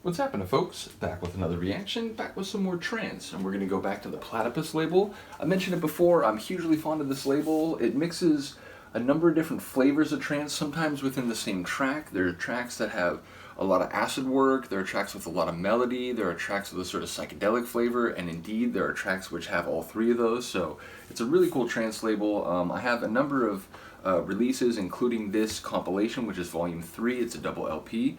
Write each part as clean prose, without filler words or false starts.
What's happening, folks? Back with another reaction, back with some more trance, and we're going to go back to the Platipus label. I mentioned it before, I'm hugely fond of this label. It mixes a number of different flavors of trance, sometimes within the same track. There are tracks that have a lot of acid work, there are tracks with a lot of melody, there are tracks with a sort of psychedelic flavor, and indeed there are tracks which have all three of those, so it's a really cool trance label. I have a number of releases, including this compilation, which is volume 3, it's a double LP.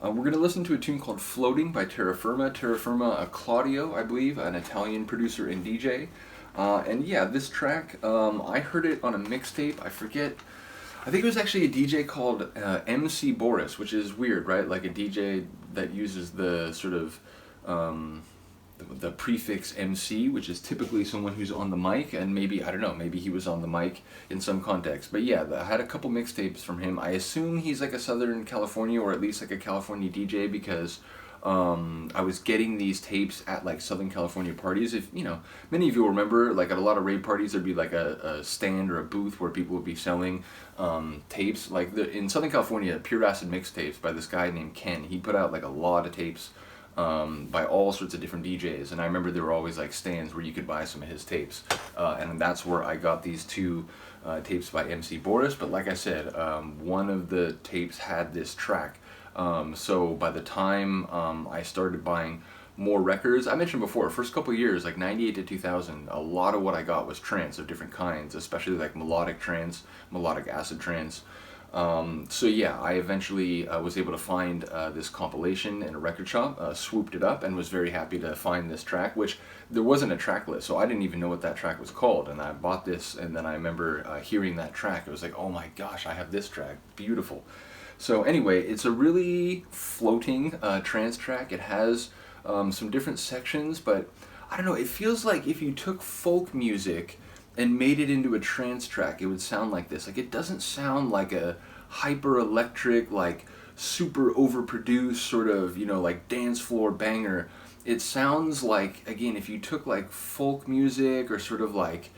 We're going to listen to a tune called Floating by Terra Firma. Terra Firma, Claudio, I believe, an Italian producer and DJ. And yeah, this track, I heard it on a mixtape. I forget. I think it was actually a DJ called MC Boris, which is weird, right? Like a DJ that uses the sort of the prefix MC, which is typically someone who's on the mic, and maybe, I don't know, maybe he was on the mic in some context. But yeah, I had a couple mixtapes from him. I assume he's like a Southern California, or at least like a California DJ, because I was getting these tapes at like Southern California parties. If you know, many of you will remember, like at a lot of rave parties, there'd be like a stand or a booth where people would be selling tapes. Like in Southern California, Pure Acid mixtapes by this guy named Ken. He put out like a lot of tapes by all sorts of different DJs, and I remember there were always like stands where you could buy some of his tapes, and that's where I got these two tapes by MC Boris. But like I said, one of the tapes had this track, so by the time I started buying more records, I mentioned before, first couple of years, like 98 to 2000, a lot of what I got was trance of different kinds, especially like melodic trance, melodic acid trance. So yeah, I eventually was able to find this compilation in a record shop, swooped it up, and was very happy to find this track, which there wasn't a track list, so I didn't even know what that track was called, and I bought this, and then I remember hearing that track. It was like, oh my gosh, I have this track, beautiful. So anyway, it's a really floating trance track. It has some different sections, but I don't know, it feels like if you took folk music and made it into a trance track, it would sound like this. Like, it doesn't sound like a hyper electric, like super overproduced sort of, you know, like dance floor banger. It sounds like, again, if you took like folk music or sort of like,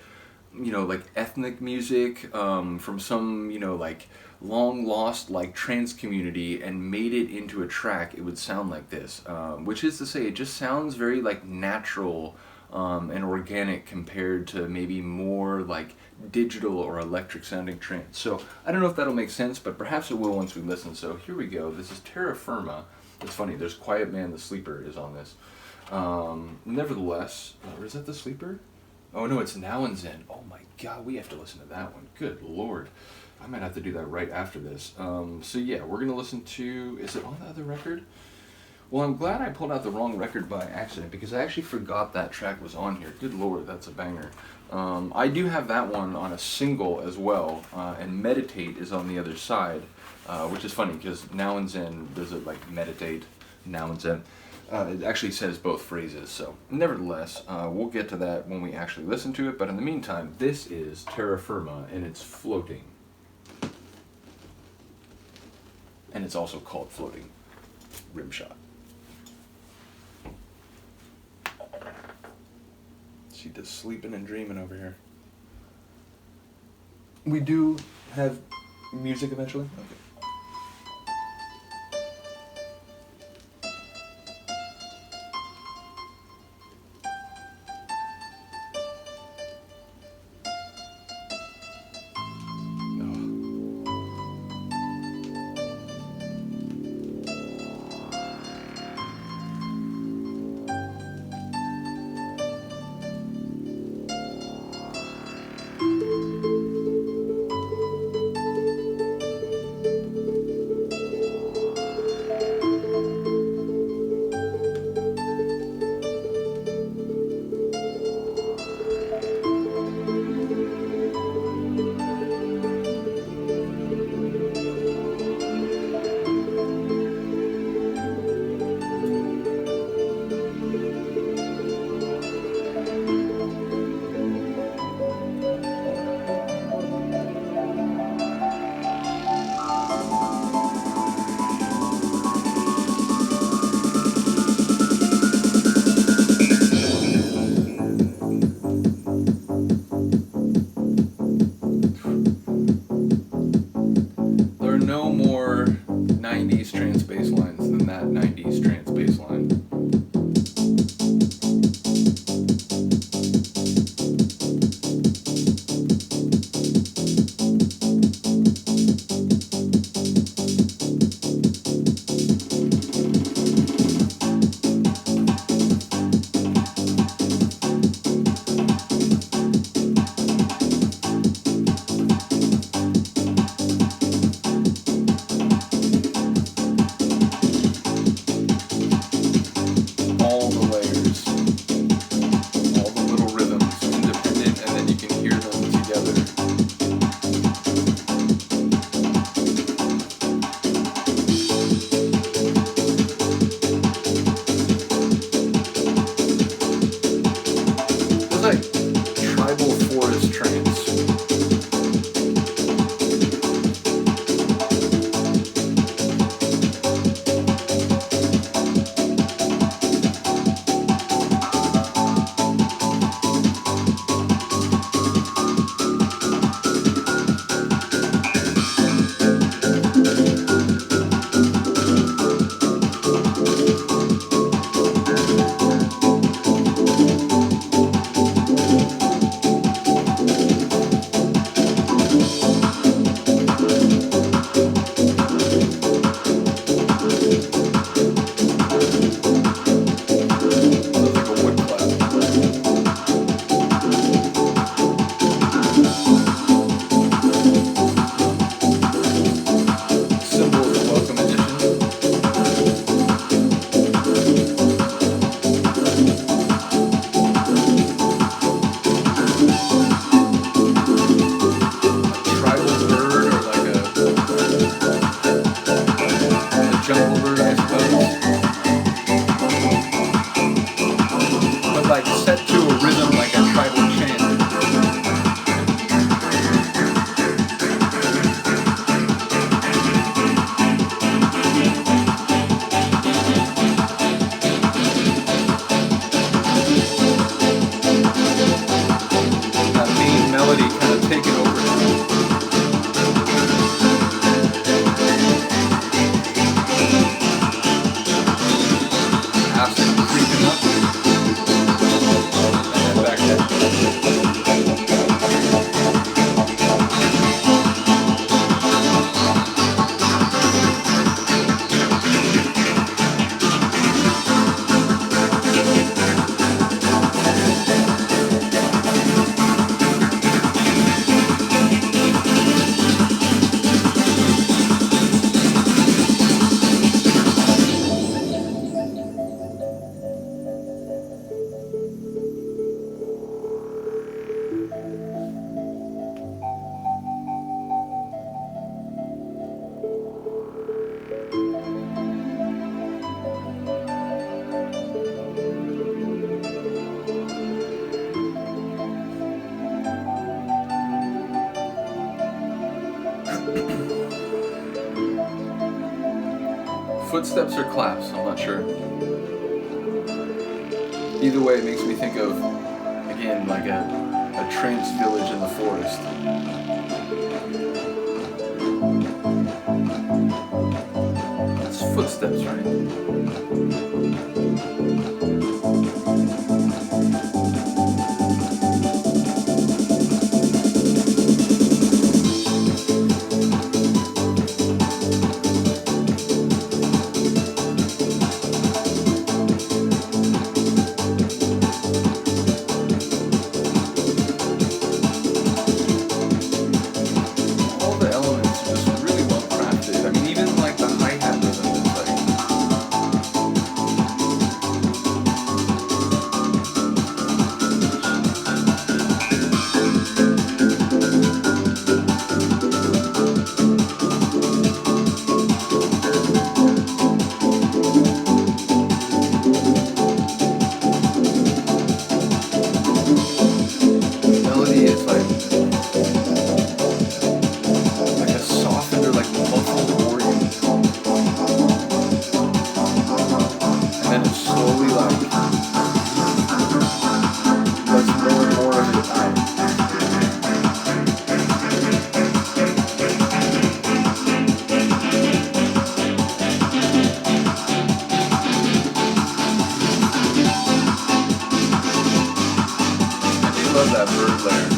you know, like ethnic music from some, you know, like long lost like trance community and made it into a track, it would sound like this. Which is to say, it just sounds very like natural and organic compared to maybe more like digital or electric sounding trance. So I don't know if that'll make sense, but perhaps it will once we listen. So here we go. This is Terra Firma. It's funny, there's Quietman the Sleeper is on this. Nevertheless, or is that the Sleeper? Oh no, it's Now and Zen. Oh my god, we have to listen to that one. Good lord. I might have to do that right after this. So yeah, we're gonna listen to, is it on the other record? Well, I'm glad I pulled out the wrong record by accident, because I actually forgot that track was on here. Good lord, that's a banger. I do have that one on a single as well, and Meditate is on the other side, which is funny, because Now and Zen, there's a like Meditate, Now and Zen. It actually says both phrases, so nevertheless, we'll get to that when we actually listen to it, but in the meantime, this is Terra Firma, and it's Floating. And it's also called Floating. Rimshot. She does sleeping and dreaming over here. We do have music eventually? Okay. bass line. Footsteps or claps, I'm not sure. Either way, it makes me think of, again, like a trance village in the forest. That's footsteps, right? that verb layer.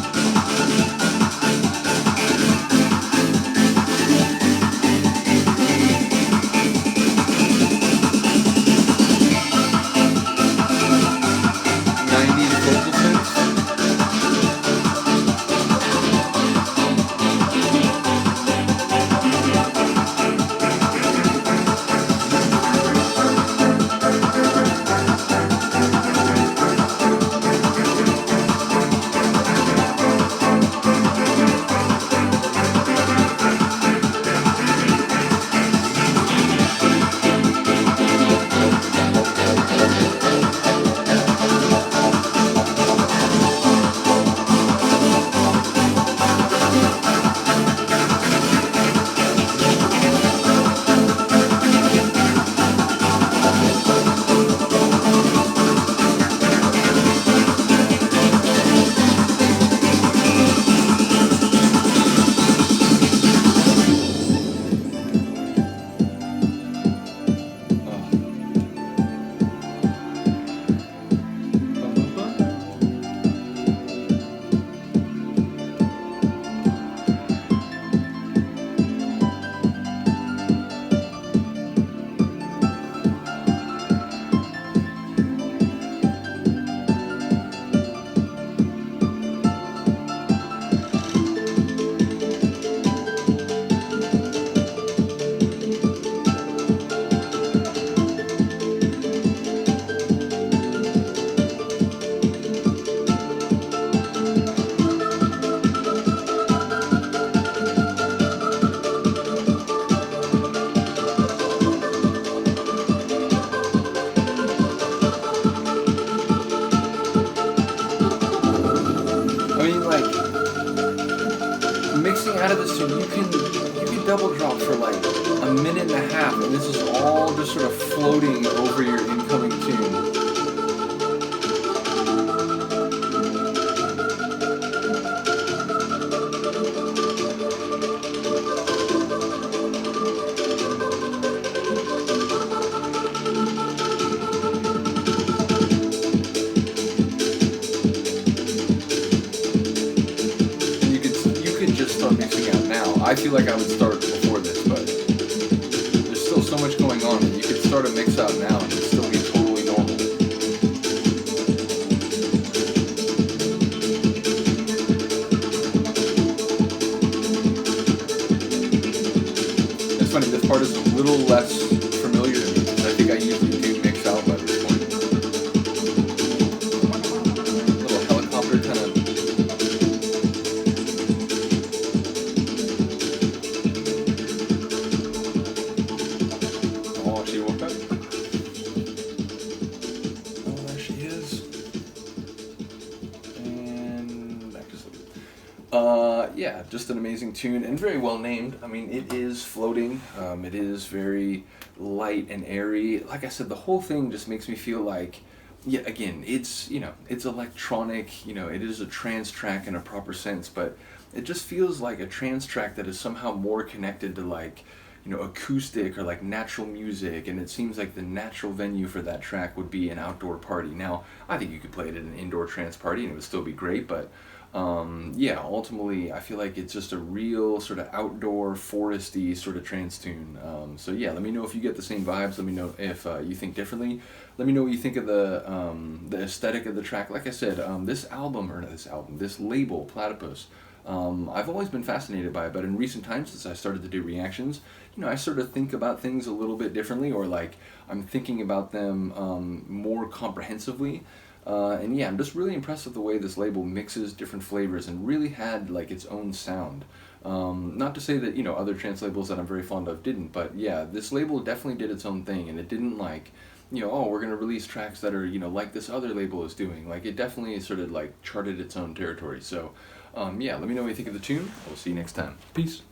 Mixing out of this tune, you can double drop for like a minute and a half, and this is all just sort of floating over your incoming tune. I feel like I would start before this, but there's still so much going on that you could start a mix out now and it'd still be totally normal. It's funny, this part is a little less familiar to me because I think I usually do mix out by this point. Little helicopter kind of. Yeah, just an amazing tune and very well named. I mean, it is floating. It is very light and airy. Like I said, the whole thing just makes me feel like, yeah, again, it's, it's electronic, it is a trance track in a proper sense, but it just feels like a trance track that is somehow more connected to like, acoustic or like natural music, and it seems like the natural venue for that track would be an outdoor party. Now, I think you could play it at an indoor trance party and it would still be great, but yeah, ultimately I feel like it's just a real sort of outdoor, foresty sort of trance tune. So yeah, let me know if you get the same vibes. Let me know if you think differently. Let me know what you think of the aesthetic of the track. Like I said, this label, Platipus, I've always been fascinated by it, but in recent times since I started to do reactions, I sort of think about things a little bit differently, or like I'm thinking about them more comprehensively. And yeah, I'm just really impressed with the way this label mixes different flavors and really had like its own sound. Not to say that, other trance labels that I'm very fond of didn't, but yeah, this label definitely did its own thing, and it didn't like, oh, we're going to release tracks that are, like this other label is doing. Like, it definitely sort of like charted its own territory. So, yeah, let me know what you think of the tune. We'll see you next time. Peace.